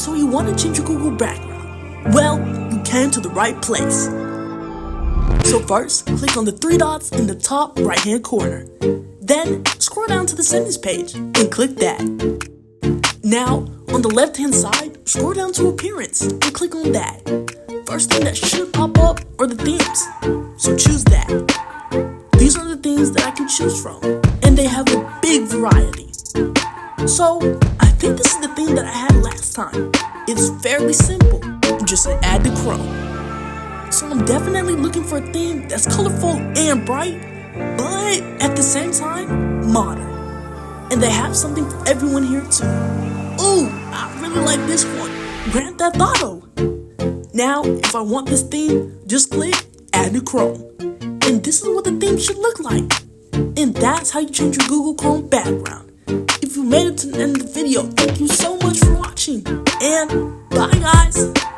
So you want to change your Google background? Well, you came to the right place. So first, click on the three dots in the top right hand corner. Then scroll down to the settings page and click that. Now, on the left hand side, scroll down to appearance and click on that. First thing that should pop up are the themes, so choose that. These are the themes that I can choose from, and they have a big variety. So, I think this is the theme that I had last time. It's fairly simple, just add to Chrome. So I'm definitely looking for a theme that's colorful and bright, but at the same time, modern. And they have something for everyone here too. Ooh, I really like this one, Grand Theft Auto. Now, if I want this theme, just click add to Chrome. And this is what the theme should look like. And that's how you change your Google Chrome background. If you made it to the end of the video, thank you so much for watching. And bye guys.